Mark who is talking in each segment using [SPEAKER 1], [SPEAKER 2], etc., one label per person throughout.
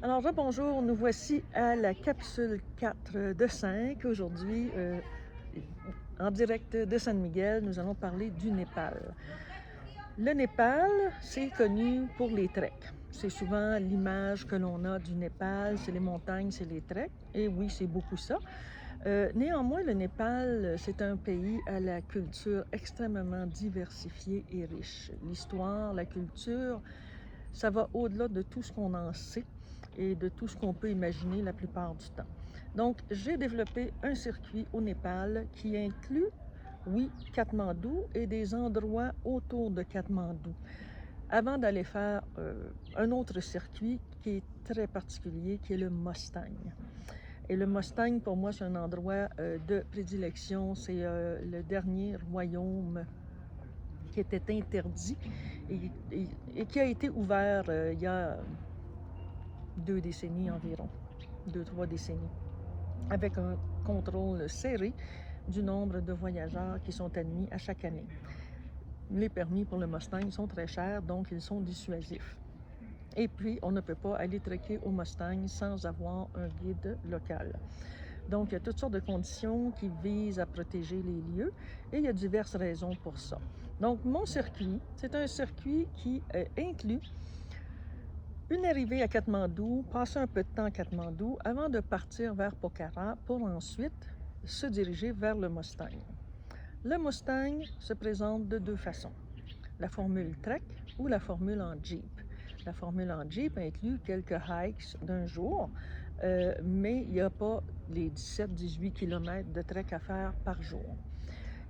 [SPEAKER 1] Alors, bonjour, nous voici à la capsule 4 de 5. Aujourd'hui, en direct de San Miguel, nous allons parler du Népal. Le Népal, c'est connu pour les treks. C'est souvent l'image que l'on a du Népal, c'est les montagnes, c'est les treks. Et oui, c'est beaucoup ça. Néanmoins, le Népal, c'est un pays à la culture extrêmement diversifiée et riche. L'histoire, la culture, ça va au-delà de tout ce qu'on en sait et de tout ce qu'on peut imaginer la plupart du temps. Donc, j'ai développé un circuit au Népal qui inclut, oui, Katmandou et des endroits autour de Katmandou, avant d'aller faire un autre circuit qui est très particulier, qui est le Mustang. Et le Mustang, pour moi, c'est un endroit de prédilection. C'est le dernier royaume qui était interdit et qui a été ouvert il y a 2 décennies environ, 2-3 décennies, avec un contrôle serré du nombre de voyageurs qui sont admis à chaque année. Les permis pour le Mustang sont très chers, donc ils sont dissuasifs. Et puis, on ne peut pas aller trekker au Mustang sans avoir un guide local. Donc, il y a toutes sortes de conditions qui visent à protéger les lieux et il y a diverses raisons pour ça. Donc, mon circuit, c'est un circuit qui inclut une arrivée à Katmandou, passer un peu de temps à Katmandou avant de partir vers Pokhara pour ensuite se diriger vers le Mustang. Le Mustang se présente de 2 façons, la formule trek ou la formule en Jeep. La formule en Jeep inclut quelques hikes d'un jour, mais il n'y a pas les 17-18 km de trek à faire par jour.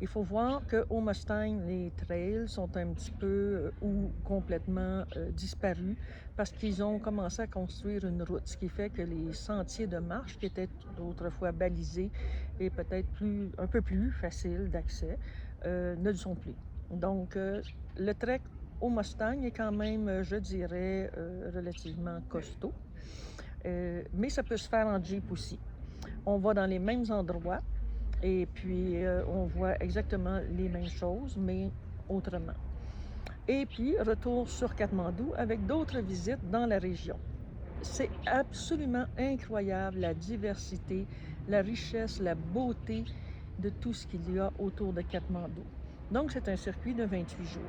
[SPEAKER 1] Il faut voir qu'au Mustang, les trails sont un petit peu ou complètement disparus parce qu'ils ont commencé à construire une route, ce qui fait que les sentiers de marche qui étaient autrefois balisés et peut-être un peu plus faciles d'accès ne le sont plus. Donc, le trek au Mustang est quand même, je dirais, relativement costaud, mais ça peut se faire en Jeep aussi. On va dans les mêmes endroits et puis on voit exactement les mêmes choses, mais autrement. Et puis, retour sur Katmandou avec d'autres visites dans la région. C'est absolument incroyable la diversité, la richesse, la beauté de tout ce qu'il y a autour de Katmandou. Donc, c'est un circuit de 28 jours.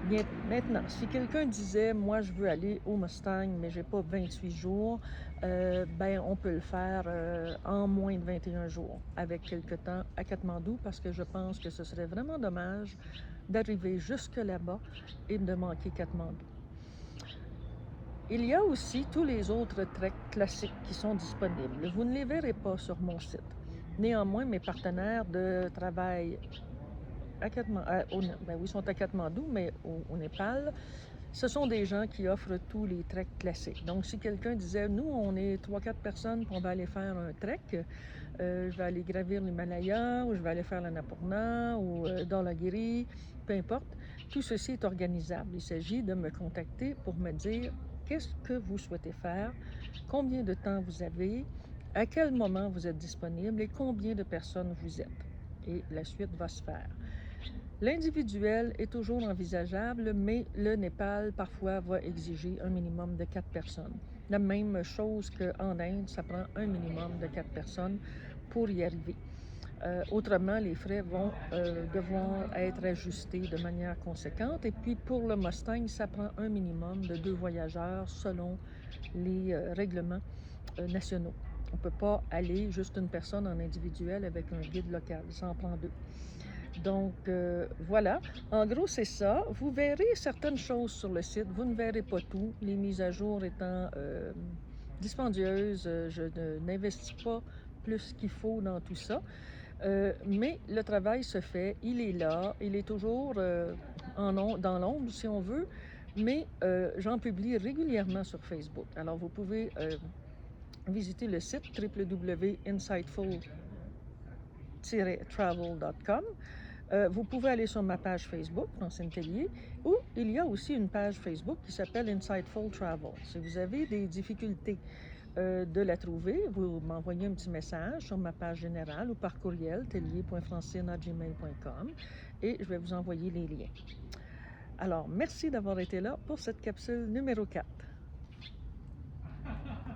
[SPEAKER 1] Bien, maintenant, si quelqu'un disait, moi, je veux aller au Mustang, mais j'ai pas 28 jours, ben, on peut le faire en moins de 21 jours, avec quelque temps à Katmandou, parce que je pense que ce serait vraiment dommage d'arriver jusque là-bas et de manquer Katmandou. Il y a aussi tous les autres treks classiques qui sont disponibles. Vous ne les verrez pas sur mon site. Néanmoins, mes partenaires de travail à ben oui, sont à Katmandou, mais au Népal, ce sont des gens qui offrent tous les treks classiques. Donc, si quelqu'un disait, nous, on est 3-4 personnes, puis on va aller faire un trek, je vais aller gravir l'Himalaya, ou je vais aller faire l'Annapurna, ou Dhaulagiri, peu importe, tout ceci est organisable. Il s'agit de me contacter pour me dire qu'est-ce que vous souhaitez faire, combien de temps vous avez, à quel moment vous êtes disponible et combien de personnes vous êtes. Et la suite va se faire. L'individuel est toujours envisageable, mais le Népal, parfois, va exiger un minimum de 4 personnes. La même chose qu'en Inde, ça prend un minimum de 4 personnes pour y arriver. Autrement, les frais vont devoir être ajustés de manière conséquente. Et puis, pour le Mustang, ça prend un minimum de 2 voyageurs selon les règlements nationaux. On ne peut pas aller juste une personne en individuel avec un guide local. Ça en prend 2. Donc, voilà. En gros, c'est ça. Vous verrez certaines choses sur le site. Vous ne verrez pas tout. Les mises à jour étant dispendieuses, je n'investis pas plus qu'il faut dans tout ça. Mais le travail se fait. Il est là. Il est toujours dans l'ombre, si on veut. Mais j'en publie régulièrement sur Facebook. Alors, vous pouvez visiter le site www.insightful-travel.com. Vous pouvez aller sur ma page Facebook, Francine Tellier, où il y a aussi une page Facebook qui s'appelle Insightful Travel. Si vous avez des difficultés de la trouver, vous m'envoyez un petit message sur ma page générale ou par courriel, tellier.francine@gmail.com, et je vais vous envoyer les liens. Alors, merci d'avoir été là pour cette capsule numéro 4.